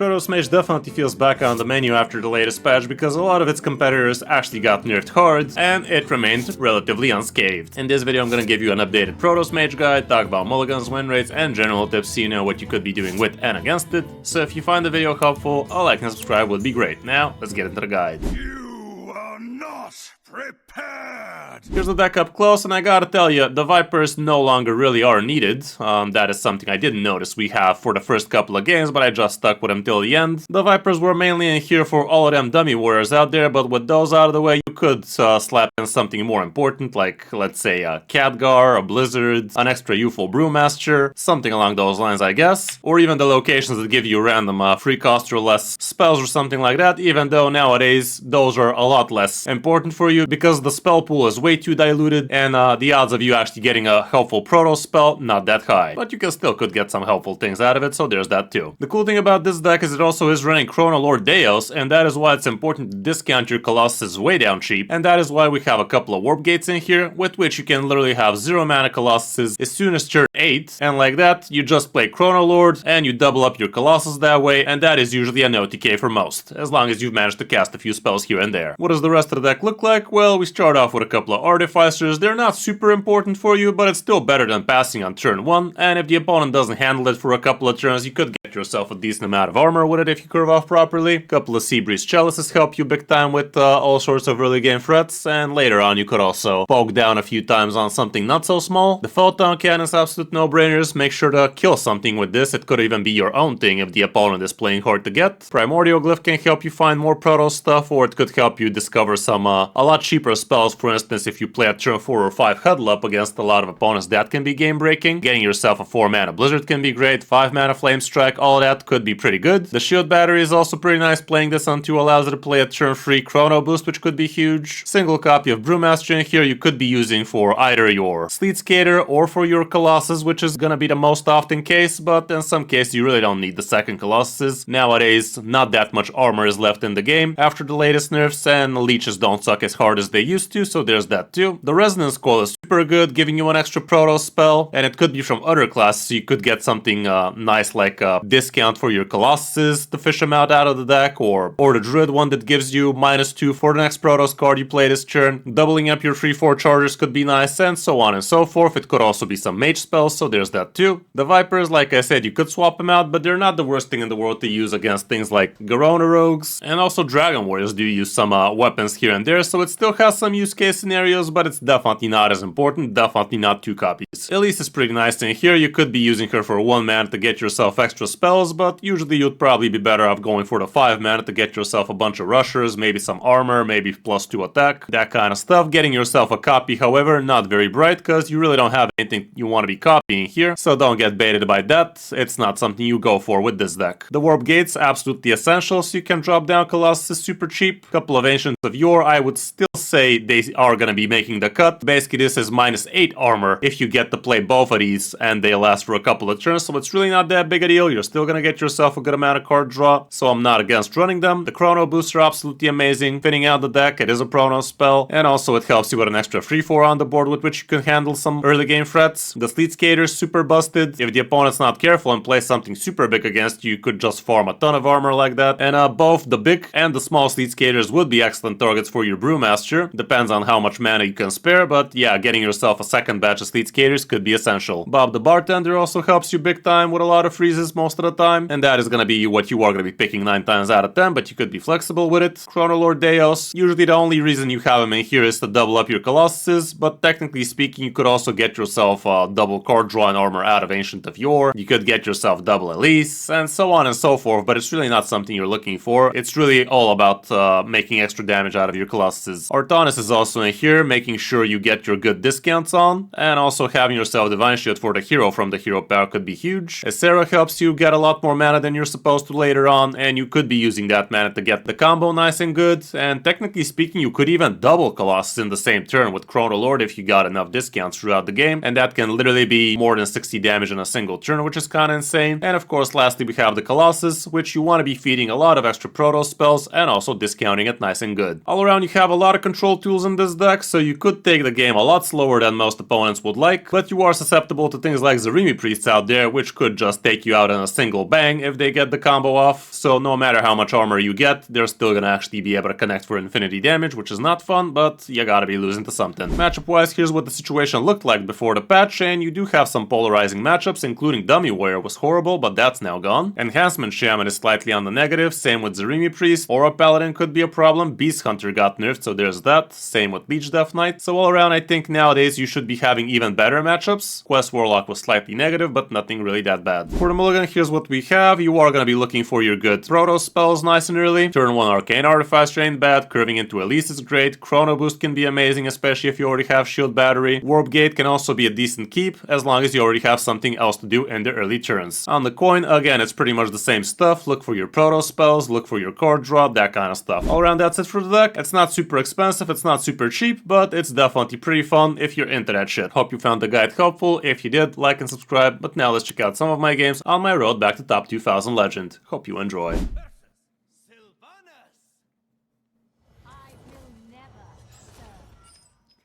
Protoss Mage definitely feels back on the menu after the latest patch because a lot of its competitors actually got nerfed hard, and it remained relatively unscathed. In this video I'm gonna give you an updated Protoss Mage guide, talk about mulligans, win rates, and general tips so you know what you could be doing with and against it. So if you find the video helpful, a like and subscribe would be great. Now, let's get into the guide. You are not prepared! Here's the deck up close, and I gotta tell you, the Vipers no longer really are needed. That is something I didn't notice we have for the first couple of games, but I just stuck with them till the end. The Vipers were mainly in here for all of them dummy warriors out there, but with those out of the way, you could slap in something more important, like, let's say, a Khadgar, a Blizzard, an extra youthful Brewmaster, something along those lines, I guess. Or even the locations that give you random free cost or less spells or something like that, even though nowadays those are a lot less important for you because the spell pool is way too diluted and the odds of you actually getting a helpful Protoss spell, not that high. But you could get some helpful things out of it, so there's that too. The cool thing about this deck is it also is running Chrono Lord Deos, and that is why it's important to discount your Colossus way down cheap, and that is why we have a couple of warp gates in here, with which you can literally have 0 mana Colossuses as soon as turn 8, and like that, you just play Chrono Lord, and you double up your Colossus that way, and that is usually a no TK for most, as long as you've managed to cast a few spells here and there. What does the rest of the deck look like? Well, we start off with a couple of Artificers. They're not super important for you, but it's still better than passing on turn 1, and if the opponent doesn't handle it for a couple of turns, you could get yourself a decent amount of armor with it if you curve off properly. A couple of Seabreeze Chalices help you big time with all sorts of early game threats, and later on you could also poke down a few times on something not so small. The Photon Cannon's absolute no-brainers. Make sure to kill something with this. It could even be your own thing if the opponent is playing hard to get. Primordial Glyph can help you find more Protoss stuff, or it could help you discover some a lot cheaper spells. For instance, if you play a turn 4 or 5 huddle up against a lot of opponents, that can be game breaking. Getting yourself a 4 mana Blizzard can be great. 5 mana Flame Strike, all of that could be pretty good. The Shield Battery is also pretty nice. Playing this on 2 allows you to play a turn 3 Chrono Boost, which could be huge. Single copy of Brewmaster in here you could be using for either your Sleet Skater or for your Colossus, which is gonna be the most often case, but in some cases you really don't need the second Colossus. Nowadays, not that much armor is left in the game after the latest nerfs, and leeches don't suck as hard as they used to, so there's that too. The Resonance Coil is super good, giving you an extra Protoss spell, and it could be from other classes, so you could get something nice like a discount for your Colossuses to fish them out of the deck, or the Druid one that gives you -2 for the next Protoss card you play this turn. Doubling up your 3-4 chargers could be nice, and so on and so forth. It could also be some mage spells, so there's that too. The Vipers, like I said, you could swap them out, but they're not the worst thing in the world to use against things like Garona Rogues, and also Dragon Warriors do use some weapons here and there, so it still has some use case scenarios, but it's definitely not as important, definitely not 2 copies. Elise is pretty nice in here. You could be using her for 1 mana to get yourself extra spells, but usually you'd probably be better off going for the 5 mana to get yourself a bunch of rushers, maybe some armor, maybe +2 attack, that kind of stuff. Getting yourself a copy, however, not very bright, because you really don't have anything you want to be copying here, so don't get baited by that. It's not something you go for with this deck. The Warp Gates, absolutely essential, so you can drop down Colossus super cheap. Couple of Ancients of Yore, I would still say they are gonna be making the cut. Basically, this is -8 armor if you get to play both of these, and they last for a couple of turns, so it's really not that big a deal. You're still gonna get yourself a good amount of card draw, so I'm not against running them. The Chrono Boosts are absolutely amazing. Thinning out the deck, it is a Protoss spell, and also it helps you with an extra 3-4 on the board with which you can handle some early game threats. The Sleet Skater's super busted. If the opponent's not careful and plays something super big against you, you could just farm a ton of armor like that, and both the big and the small Sleet Skaters would be excellent targets for your Brewmaster. Depends on how much mana you can spare, but yeah, getting yourself a second batch of Sleet Skaters could be essential. Bob the Bartender also helps you big time with a lot of freezes most of the time, and that is gonna be what you are gonna be picking 9 times out of 10, but you could be flexible with it. Chrono Lord Deos, usually the only reason you have him in here is to double up your Colossuses, but technically speaking, you could also get yourself a double card draw and armor out of Ancient of Yore. You could get yourself double Elise, and so on and so forth, but it's really not something you're looking for. It's really all about making extra damage out of your Colossuses. Artanis is also in here, making sure you get your good discounts on, and also having yourself Divine Shield for the hero from the hero pair could be huge. Sarah helps you get a lot more mana than you're supposed to later on, and you could be using that mana to get the combo nice and good, and technically speaking, you could even double Colossus in the same turn with Chrono Lord if you got enough discounts throughout the game, and that can literally be more than 60 damage in a single turn, which is kinda insane. And of course, lastly, we have the Colossus, which you want to be feeding a lot of extra Protoss spells, and also discounting it nice and good. All around, you have a lot of control control tools in this deck, so you could take the game a lot slower than most opponents would like, but you are susceptible to things like Zarimi Priests out there, which could just take you out in a single bang if they get the combo off, so no matter how much armor you get, they're still gonna actually be able to connect for infinity damage, which is not fun, but you gotta be losing to something. Matchup-wise, here's what the situation looked like before the patch, and you do have some polarizing matchups, including Dummy Warrior was horrible, but that's now gone. Enhancement Shaman is slightly on the negative, same with Zarimi Priest. Aura Paladin could be a problem, Beast Hunter got nerfed, so there's that, same with Leech Death Knight. So all around, I think nowadays you should be having even better matchups. Quest Warlock was slightly negative, but nothing really that bad. For the mulligan, here's what we have. You are gonna be looking for your good Protoss spells nice and early. Turn 1 Arcane Artifacts drain bad, curving into Elise is great, Chrono Boost can be amazing, especially if you already have Shield Battery. Warp Gate can also be a decent keep, as long as you already have something else to do in the early turns. On the coin, again, it's pretty much the same stuff. Look for your Protoss spells, look for your card drop, that kind of stuff. All around, that's it for the deck. It's not super expensive, it's not super cheap, but it's definitely pretty fun if you're into that shit. Hope you found the guide helpful. If you did, like and subscribe. But now let's check out some of my games on my road back to top 2000 legend. Hope you enjoy.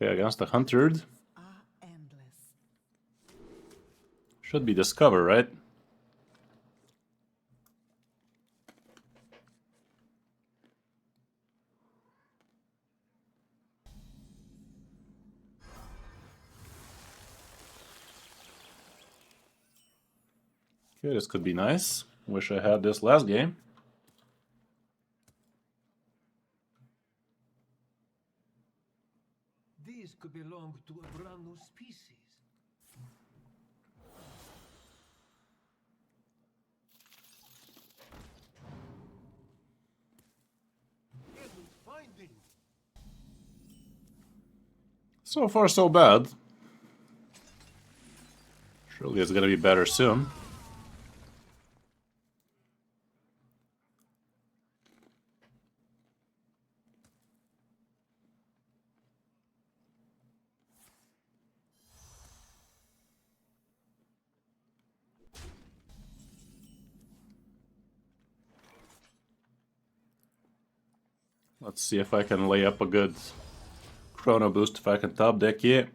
Okay, against the Huntered. Should be Discover, right? Okay, this could be nice. Wish I had this last game. These could belong to a brand new species. Every finding. So far, so bad. Surely it's gonna be better soon. Let's see if I can lay up a good Chrono Boost if I can top deck it.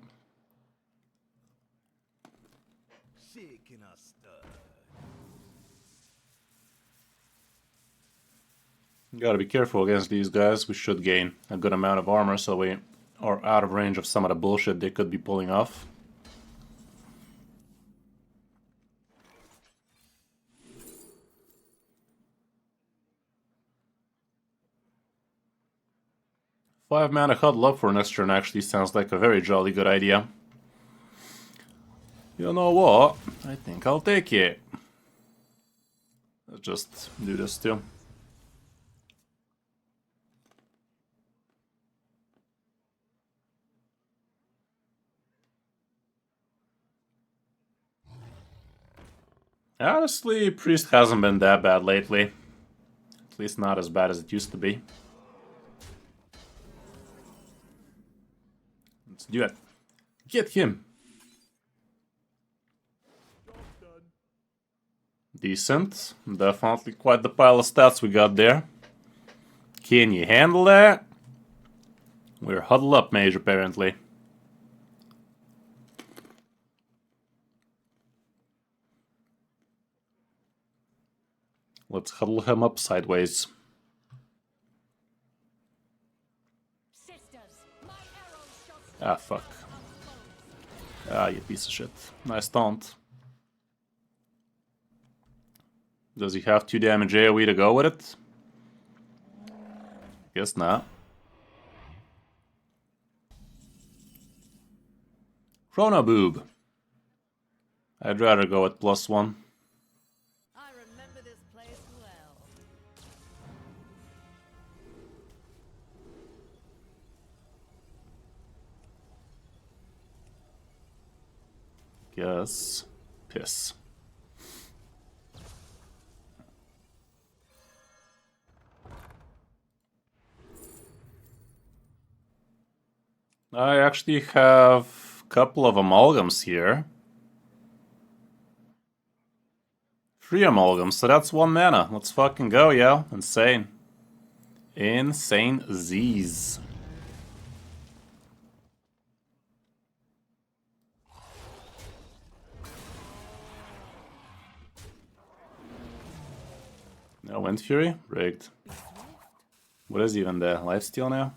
Gotta be careful against these guys. We should gain a good amount of armor so we are out of range of some of the bullshit they could be pulling off. Five mana huddle up for next turn actually sounds like a very jolly good idea. You know what? I think I'll take it. Let's just do this too. Honestly, Priest hasn't been that bad lately. At least not as bad as it used to be. Let's do it. Get him. Decent. Definitely quite the pile of stats we got there. Can you handle that? We're huddled up, Mage, apparently. Let's huddle him up sideways. Ah, fuck. Ah, you piece of shit. Nice taunt. Does he have 2 damage AoE to go with it? Guess not. Chrono Boob. I'd rather go with +1. I remember this place well. Guess. Piss. I actually have a couple of amalgams here. 3 amalgams, so that's 1 mana. Let's fucking go, yo. Insane. Insane Z's. No Wind Fury? Rigged. What is even the lifesteal now?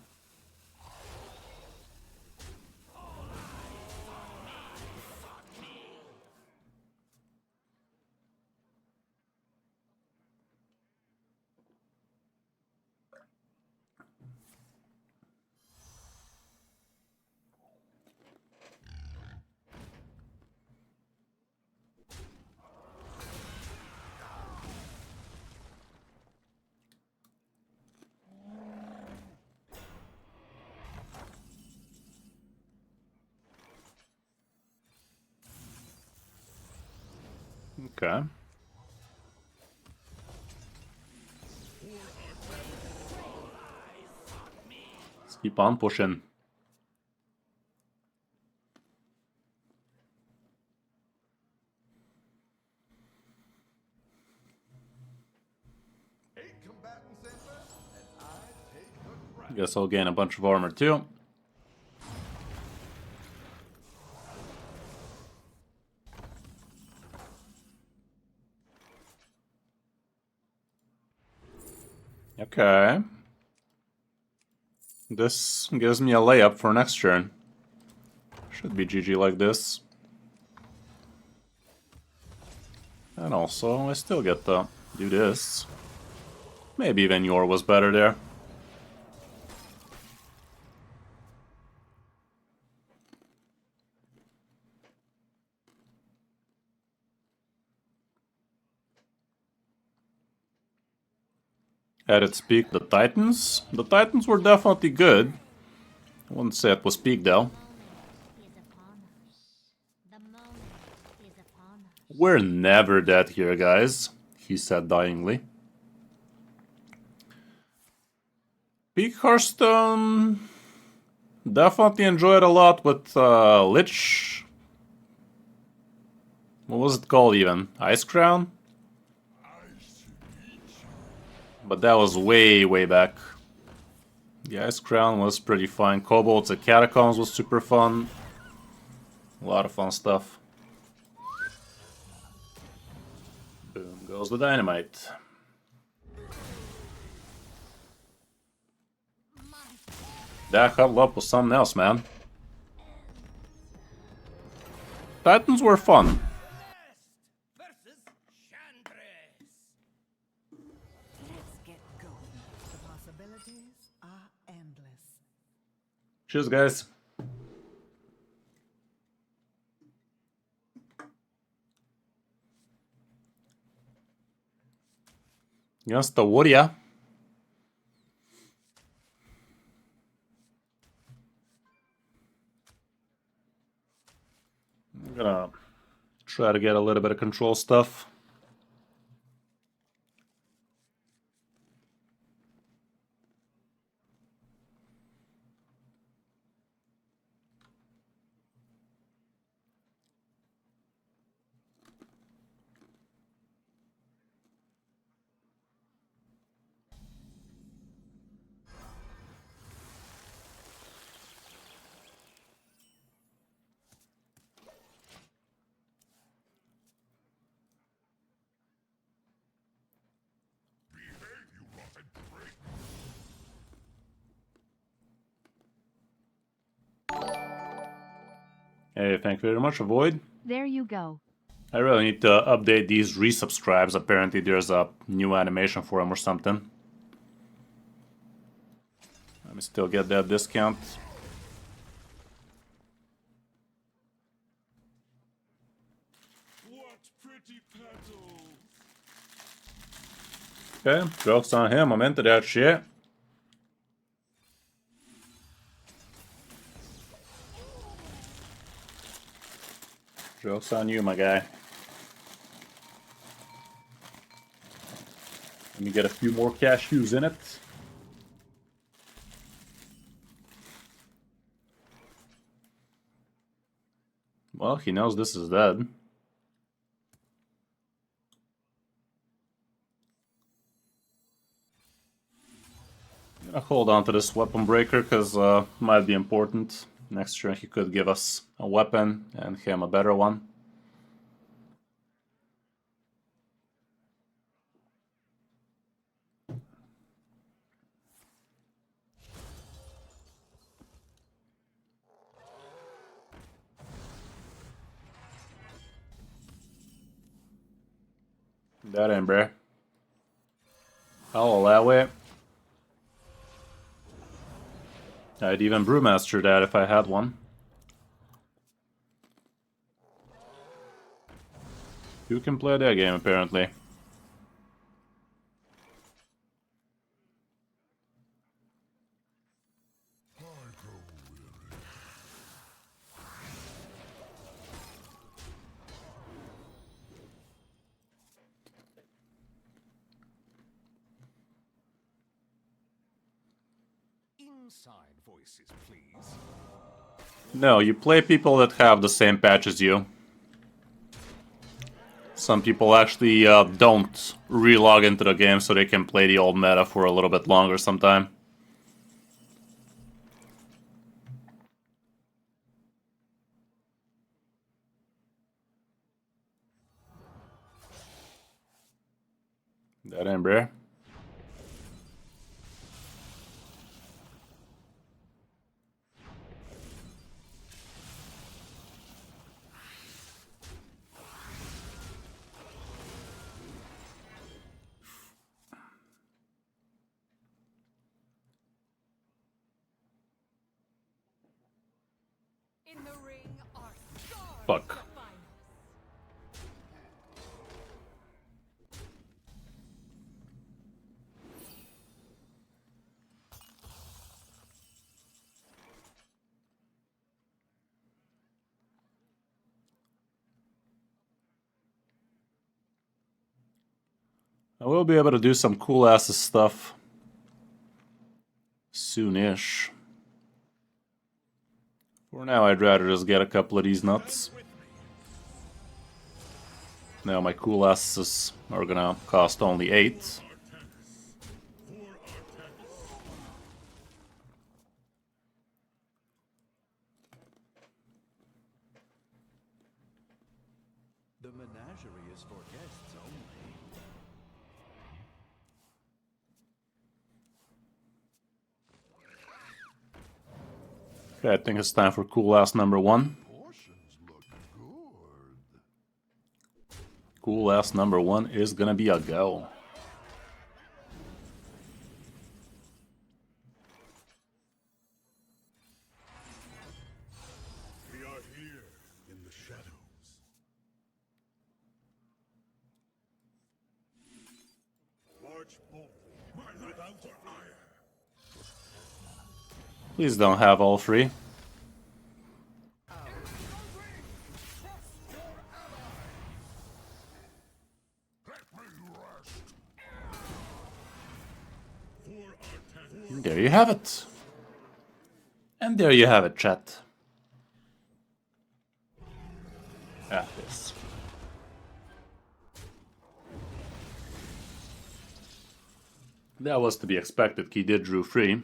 Okay. Let's keep on pushing. Guess I'll gain a bunch of armor too. Okay. This gives me a layup for next turn. Should be GG like this. And also, I still get to do this. Maybe even Yor was better there. At its peak, the Titans. The Titans were definitely good. I wouldn't say it was peak though. We're never dead here, guys, he said dyingly. Peak Hearthstone. Definitely enjoyed a lot with Lich. What was it called even? Ice Crown? But that was way, way back. The Ice Crown was pretty fun. Kobolds at Catacombs was super fun. A lot of fun stuff. Boom goes the dynamite. That huddle up was something else, man. Titans were fun. Cheers, guys. Against the Warrior. I'm gonna try to get a little bit of control stuff. Hey, thank you very much, Avoid. There you go. I really need to update these resubscribes. Apparently there's a new animation for them or something. Let me still get that discount. What pretty petals! Okay, joke's on him. I'm into that shit. Joke's on you, my guy. Let me get a few more cashews in it. Well, he knows this is dead. I'm gonna hold on to this weapon breaker because might be important. Next turn he could give us a weapon and him a better one. That ain't bruh. I'll allow it. I'd even Brewmaster that if I had one. You can play that game apparently. Inside voices, please. No, you play people that have the same patch as you. Some people actually don't re-log into the game so they can play the old meta for a little bit longer sometime. That ain't bruh. In the ring are stars. Fuck. I will be able to do some cool ass stuff soonish. For now, I'd rather just get a couple of these nuts. Now my cool asses are gonna cost only 8. The menagerie is for guests only. Okay, I think it's time for cool ass number 1. Portions look good. Cool ass number 1 is gonna be a go. We are here in the shadows. March boldly, without fire. Please don't have all 3. There you have it. And there you have it, chat. This. That was to be expected. He did drew 3.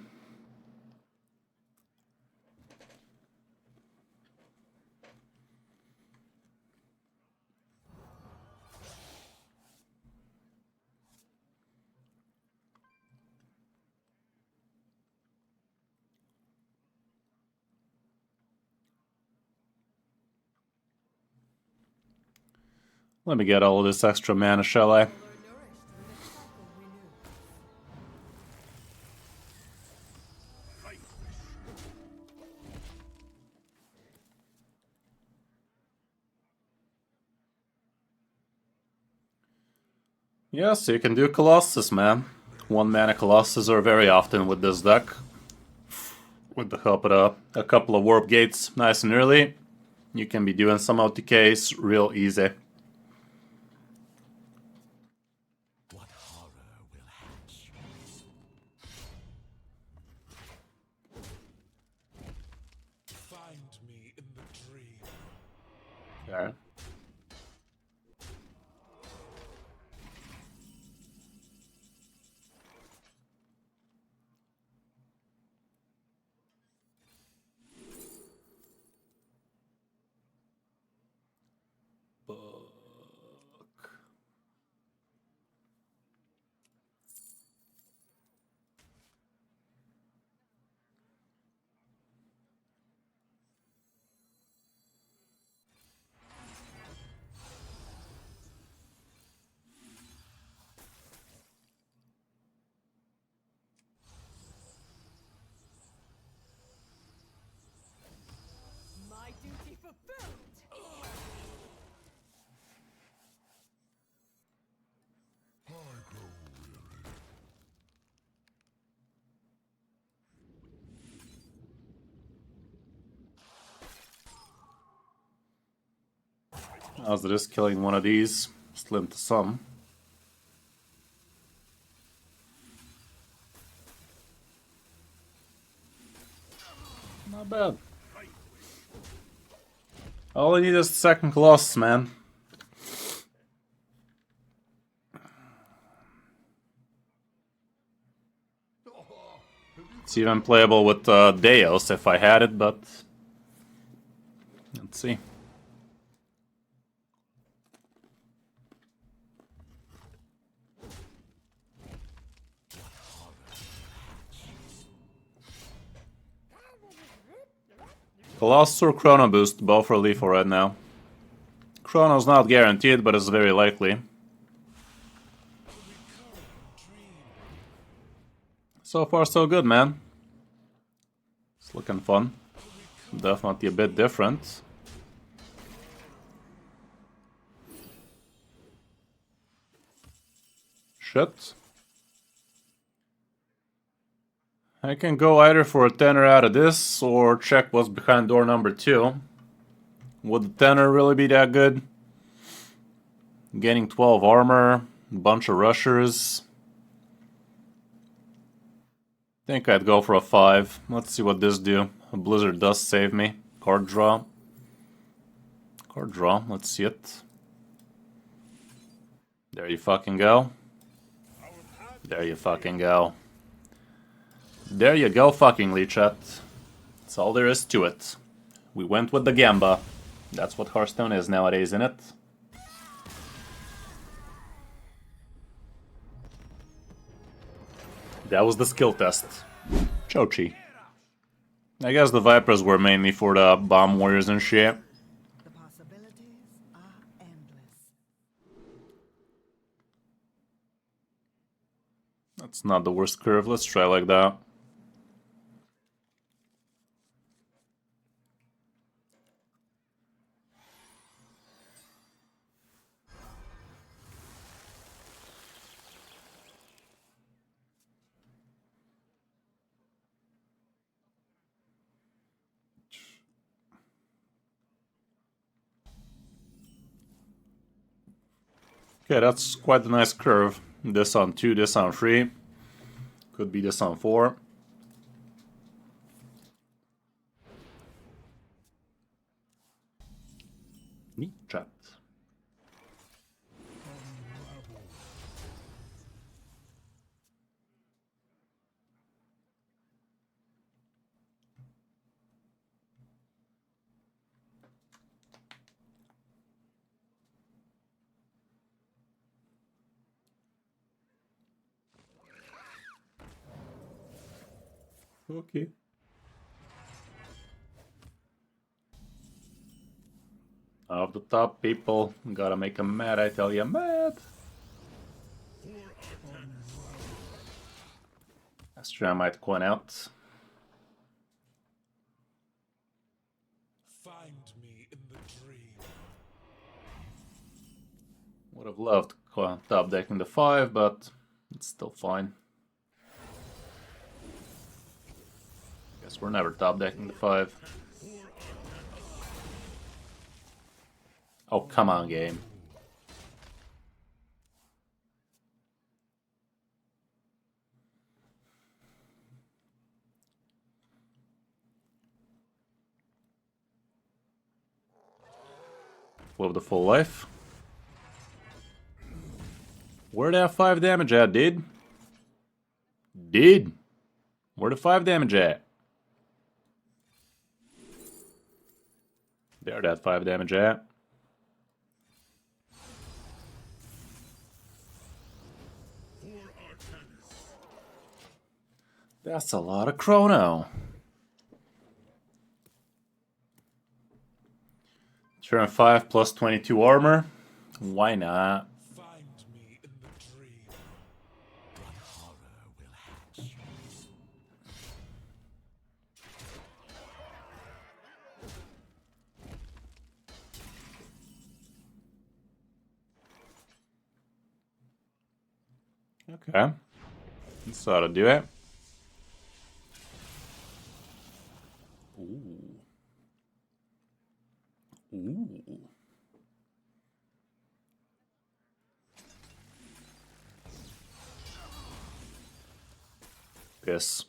Let me get all of this extra mana, shall I? Yes, you can do Colossus, man. 1 mana Colossus are very often with this deck. With the help of a couple of Warp Gates nice and early, you can be doing some OTKs real easy. What horror will hatch? Find me in the dream. Okay. How's this killing one of these? Slim to some. Not bad. All I need is the second Colossus, man. It's even playable with Deos if I had it, but let's see. Colossus or Chrono Boost, both are lethal right now. Chrono's not guaranteed, but it's very likely. So far so good, man. It's looking fun. Definitely a bit different. Shit. I can go either for a tenner out of this or check what's behind door number 2. Would the tenner really be that good? Getting 12 armor, a bunch of rushers. Think I'd go for a 5. Let's see what this do. A blizzard does save me. Card draw. Card draw, let's see it. There you fucking go. There you fucking go. There you go fuckingly, chat. That's all there is to it. We went with the Gamba. That's what Hearthstone is nowadays, isn't it? That was the skill test. Chochi. I guess the Vipers were mainly for the bomb warriors and shit. The possibilities are endless. That's not the worst curve. Let's try like that. Okay, that's quite a nice curve. This on 2, this on 3. Could be this on 4. Neat chat. Okay. Off the top, people. Gotta make them mad, I tell you, mad. That's true, I might coin out. Find me in the dream. Would have loved top decking the 5, but it's still fine. Guess we're never top decking the 5. Oh, come on, game. Flip the full life. Where that 5 damage at, dude? Dude! Where the 5 damage at? There that 5 damage at. That's a lot of chrono. Turn 5 plus 22 armor. Why not? Find me in the dream. Okay. That's how to do it. Ooh. Ooh. Piss.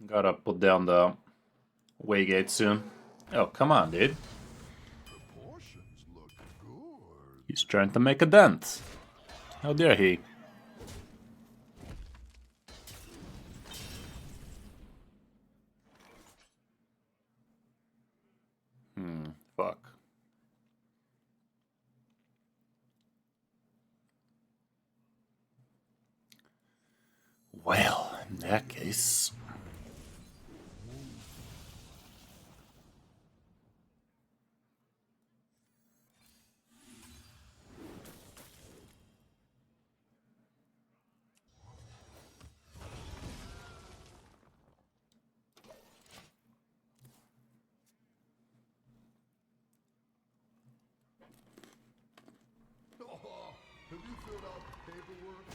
Gotta put down the waygate soon. Oh, come on, dude. Proportions look good. He's trying to make a dent. How dare he? Fuck. Well, in that case... Have you filled out the paperwork?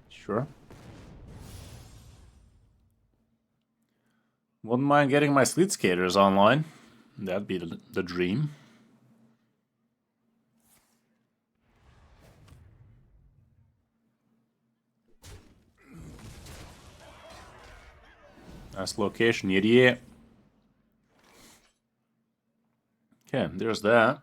Sure. Wouldn't mind getting my Sleet Skaters online. That'd be the dream. Nice location, idiot. Okay, there's that.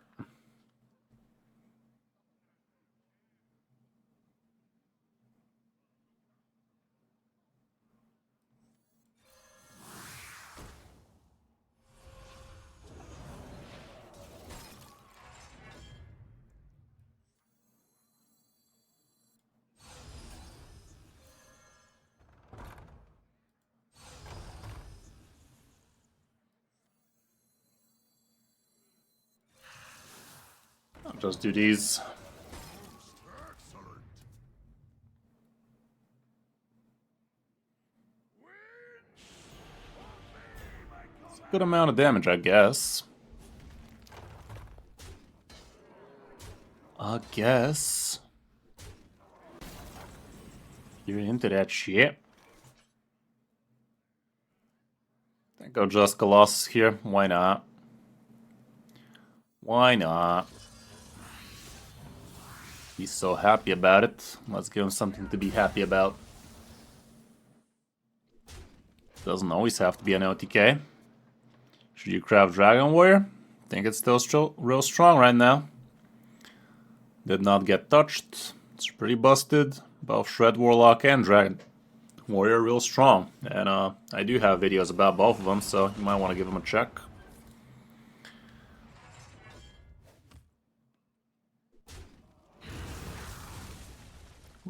I'll just do these. Excellent. Good amount of damage, I guess. You're into that shit. I think I'll just Colossus here. Why not? Why not? He's so happy about it. Let's give him something to be happy about. Doesn't always have to be an OTK. Should you craft Dragon Warrior? Think it's still real strong right now. Did not get touched. It's pretty busted. Both Shred Warlock and Dragon Warrior real strong. And I do have videos about both of them, so you might want to give them a check.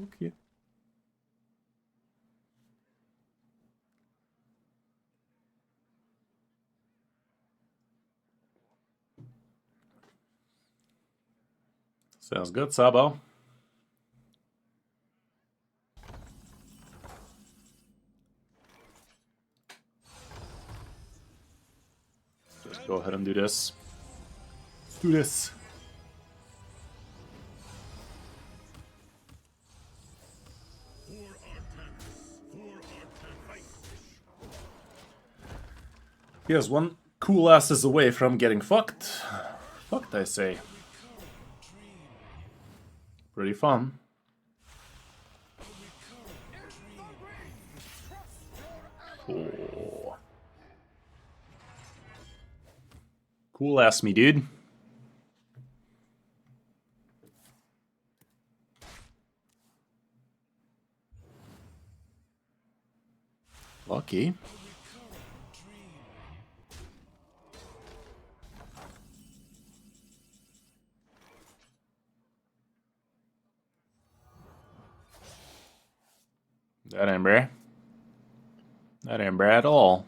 Okay. Sounds good, Sabo. Just go ahead and do this. Let's do this. Yes, one cool ass is away from getting fucked. Fucked, I say. Pretty fun. Oh. Cool ass me, dude. Lucky. That ain't bad. That ain't bad at all.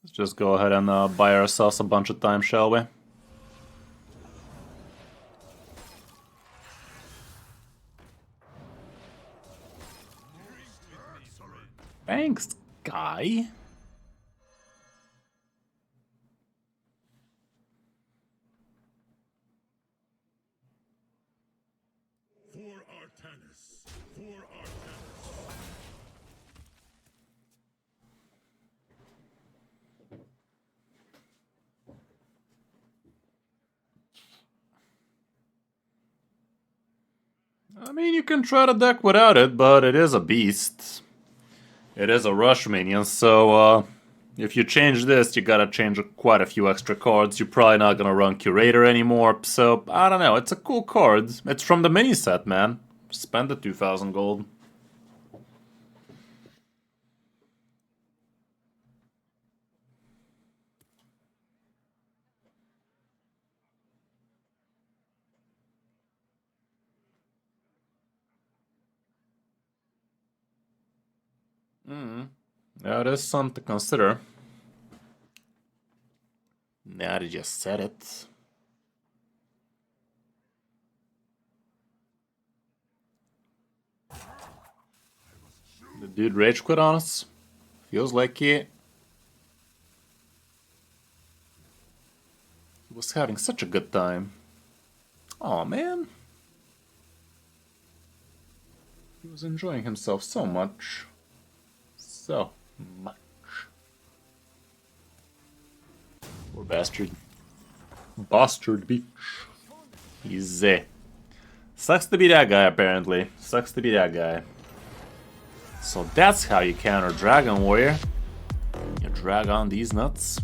Let's just go ahead and buy ourselves a bunch of time, shall we? Thanks, guy. For Artanis. For Artanis. I mean, you can try to deck without it, but it is a beast. It is a rush minion, so if you change this, you gotta change quite a few extra cards. You're probably not gonna run Curator anymore, so I don't know. It's a cool card. It's from the mini set, man. Spend the 2,000 gold. That is something to consider. Now that you just said it. The dude rage quit on us. Feels like he was having such a good time. Aw, man. He was enjoying himself so much. So much. Poor bastard. Bastard bitch. He's sucks to be that guy, apparently. Sucks to be that guy. So that's how you counter Dragon Warrior. You drag on these nuts.